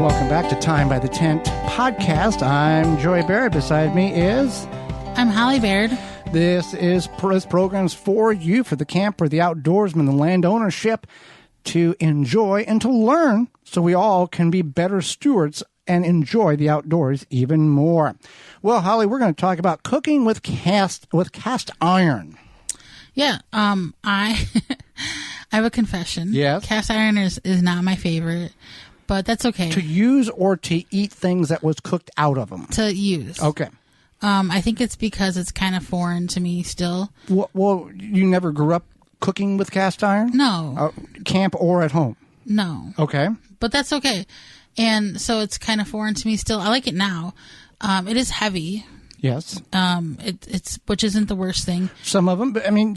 welcome back to Time by the Tent podcast. I'm Joey Baird. Beside me is... I'm Holly Baird. This program's for you, for the camper, the outdoorsman, the land ownership, to enjoy and to learn so we all can be better stewards and enjoy the outdoors even more. Well, Holly, we're going to talk about cooking with cast iron. Yeah, I have a confession. Yes. Cast iron is not my favorite, but that's okay. To use or to eat things that was cooked out of them? To use. Okay. I think it's because it's kind of foreign to me still. Well, you never grew up cooking with cast iron? No. Camp or at home? No. Okay. But that's okay. And so it's kind of foreign to me still. I like it now. It is heavy. Yes. It's which isn't the worst thing. Some of them, but I mean,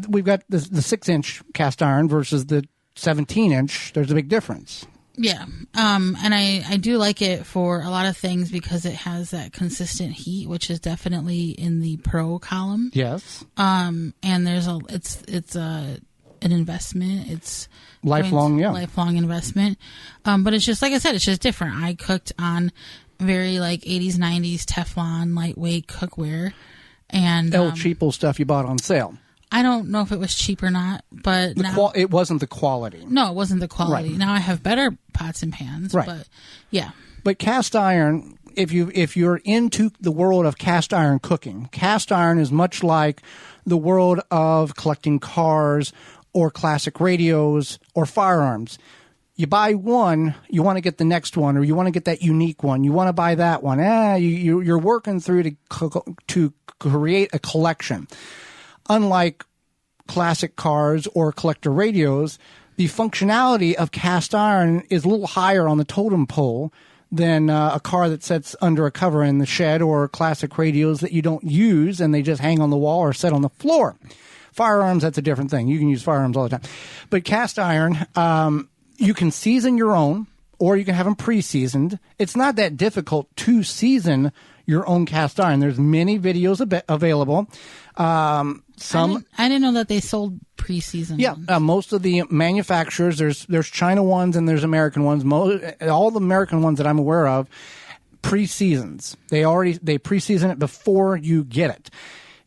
we've got the 6-inch cast iron versus the 17-inch. There's a big difference. Yeah. And I do like it for a lot of things because it has that consistent heat, which is definitely in the pro column. Yes. And it's an investment. It's lifelong investment. But it's just, like I said, it's just different. I cooked on very like 80s, 90s Teflon lightweight cookware and El Cheapo stuff you bought on sale. I don't know if it was cheap or not, but it wasn't the quality. No, it wasn't the quality. Right. Now I have better pots and pans, right. But yeah. But cast iron, if you're into the world of cast iron cooking, cast iron is much like the world of collecting cars or classic radios or firearms. You buy one, you want to get the next one, or you want to get that unique one. You want to buy that one. You're working through to create a collection. Unlike classic cars or collector radios, the functionality of cast iron is a little higher on the totem pole than a car that sits under a cover in the shed, or classic radios that you don't use and they just hang on the wall or sit on the floor. Firearms, that's a different thing. You can use firearms all the time. But cast iron, you can season your own, or you can have them pre-seasoned. It's not that difficult to season your own cast iron. There's many videos available. I didn't know that they sold pre-seasoned ones. Most of the manufacturers, there's China ones and there's American ones. All the American ones that I'm aware of, pre-seasons. They pre-season it before you get it.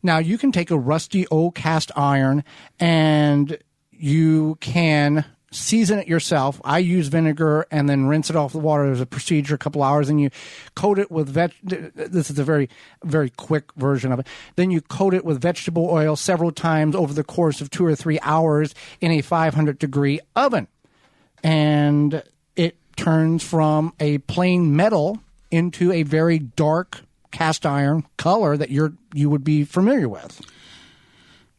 Now, you can take a rusty old cast iron and you can season it yourself. I use vinegar and then rinse it off the water. There's a procedure, a couple hours, and you coat it with this is a very, very quick version of it. Then you coat it with vegetable oil several times over the course of 2 or 3 hours in a 500-degree oven. And it turns from a plain metal into a very dark cast iron color that you would be familiar with.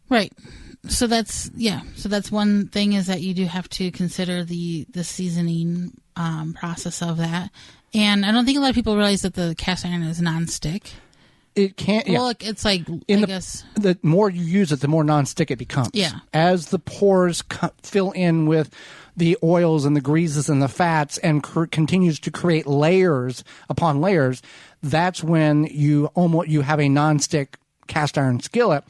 Right. So that's one thing, is that you do have to consider the seasoning process of that. And I don't think a lot of people realize that the cast iron is nonstick. It can't. Well, it's like, the more you use it, the more nonstick it becomes. Yeah. As the pores fill in with the oils and the greases and the fats, and continues to create layers upon layers, that's when you have a nonstick cast iron skillet.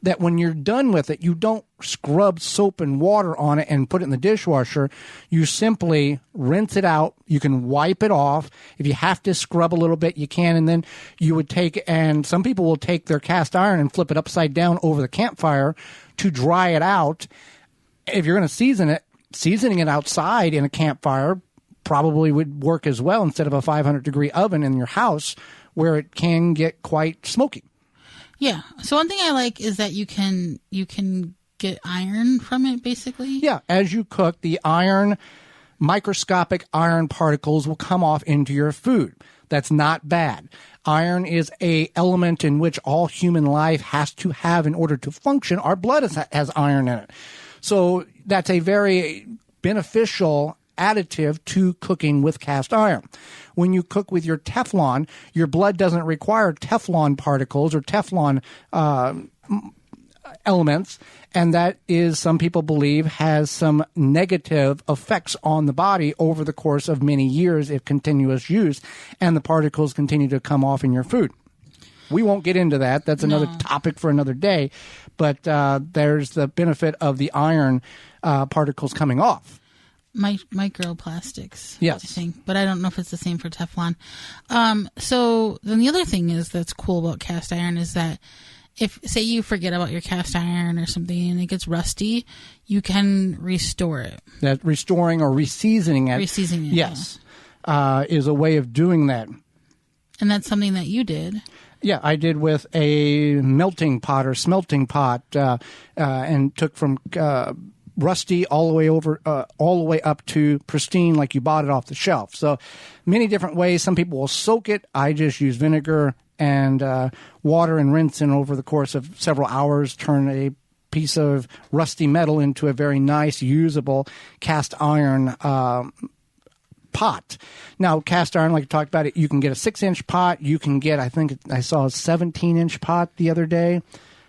That when you're done with it, you don't scrub soap and water on it and put it in the dishwasher. You simply rinse it out. You can wipe it off. If you have to scrub a little bit, you can. And then you would and some people will take their cast iron and flip it upside down over the campfire to dry it out. If you're going to season it, seasoning it outside in a campfire probably would work as well, instead of a 500-degree oven in your house where it can get quite smoky. Yeah. So one thing I like is that you can get iron from it, basically. Yeah. As you cook, the microscopic iron particles will come off into your food. That's not bad. Iron is a element in which all human life has to have in order to function. Our blood has iron in it. So that's a very beneficial additive to cooking with cast iron. When you cook with your Teflon, your blood doesn't require Teflon particles or Teflon elements, and that is, some people believe, has some negative effects on the body over the course of many years if continuous use, and the particles continue to come off in your food. We won't get into that. That's another topic for another day, but there's the benefit of the iron particles coming off. microplastics. Yes. I think, but I don't know if it's the same for Teflon. So then the other thing that's cool about cast iron is that if, say, you forget about your cast iron or something and it gets rusty, you can restore it. That restoring or reseasoning it. Reseasoning it, yes, is a way of doing that. And that's something that you did. Yeah, I did with a melting pot or smelting pot, and took from rusty all the way up to pristine, like you bought it off the shelf. So many different ways. Some people will soak it. I just use vinegar and water and rinse, and over the course of several hours, turn a piece of rusty metal into a very nice, usable cast iron pot. Now, cast iron, like I talked about it, you can get a 6-inch pot. You can get, I think I saw a 17-inch pot the other day,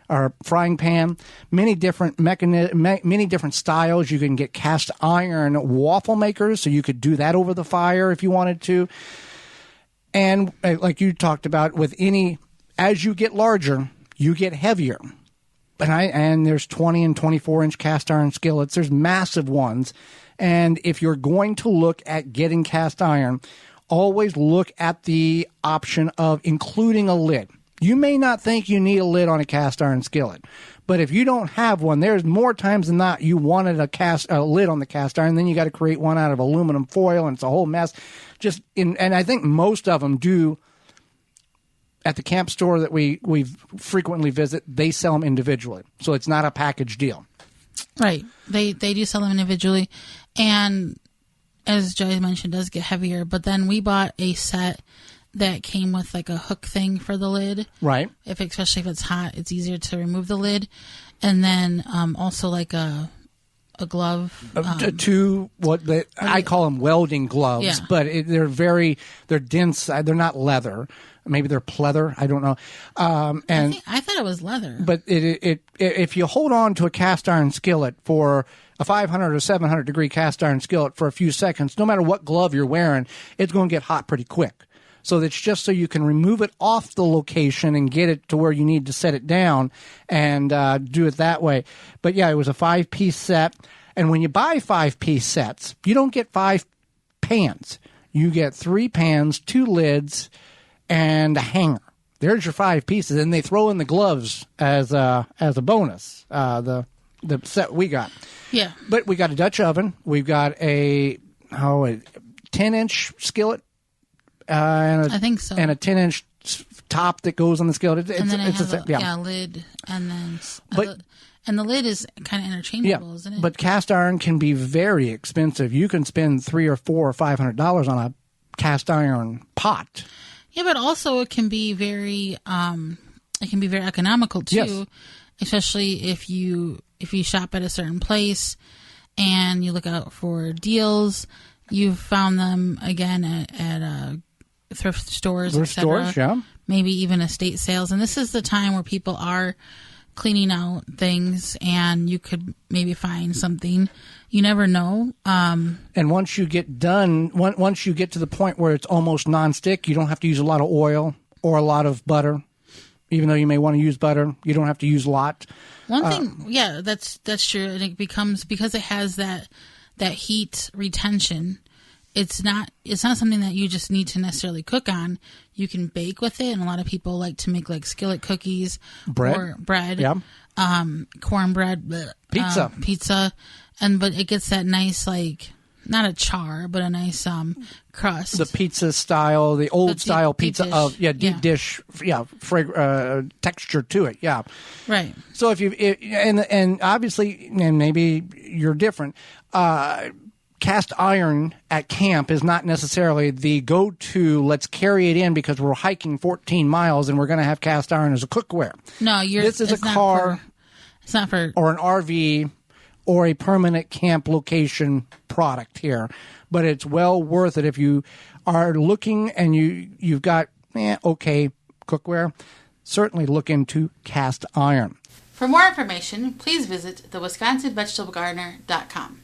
or frying pan. Many different many different styles. You can get cast iron waffle makers, so you could do that over the fire if you wanted to. And like you talked about, with as you get larger, you get heavier. And there's 20 and 24-inch cast iron skillets. There's massive ones. And if you're going to look at getting cast iron, always look at the option of including a lid. You may not think you need a lid on a cast iron skillet, but if you don't have one, there's more times than not you wanted a lid on the cast iron, then you got to create one out of aluminum foil, and it's a whole mess. And I think most of them do. At the camp store that we frequently visit, they sell them individually, so it's not a package deal. Right. They do sell them individually, and as Joey mentioned, it does get heavier. But then we bought a set that came with like a hook thing for the lid. Right. Especially if it's hot, it's easier to remove the lid, and then also like a glove. I call them welding gloves, but they're dense. They're not leather. Maybe they're pleather. I don't know. I thought it was leather. But if you hold on to a cast iron skillet for a 500 or 700 degree cast iron skillet for a few seconds, no matter what glove you're wearing, it's going to get hot pretty quick. So that's just so you can remove it off the location and get it to where you need to set it down and do it that way. But yeah, it was a 5-piece set. And when you buy 5-piece sets, you don't get 5 pans. You get 3 pans, 2 lids, and a hanger. There's your 5 pieces, and they throw in the gloves as a bonus. The set we got. Yeah. But we got a Dutch oven. We've got a 10-inch skillet. I think so. And a 10-inch top that goes on the skillet. And then it's a lid, and then the lid is kind of interchangeable, isn't it? But cast iron can be very expensive. You can spend $300 or $400 or $500 on a cast iron pot. Yeah, but also it can be very economical too, yes. Especially if you shop at a certain place and you look out for deals. You've found them again at thrift stores, stores, yeah. Maybe even estate sales, and this is the time where people are cleaning out things, and you could maybe find something. You never know. And once you get done, once you get to the point where it's almost nonstick, you don't have to use a lot of oil or a lot of butter. Even though you may want to use butter, you don't have to use a lot. One thing, yeah, that's true. And it becomes, because it has that heat retention, it's not something that you just need to necessarily cook on. You can bake with it, and a lot of people like to make like skillet cookies, bread, yeah. Cornbread, pizza, but it gets that nice, like, not a char, but a nice crust. The pizza style, the old style pizza deep dish, texture to it, yeah. Right. So and obviously, and maybe you're different. Cast iron at camp is not necessarily the go-to. Let's carry it in because we're hiking 14 miles and we're going to have cast iron as a cookware. No, this is a car. It's not for or an RV. Or a permanent camp location product here. But it's well worth it if you are looking and you've got, cookware. Certainly look into cast iron. For more information, please visit thewisconsinvegetablegardener.com.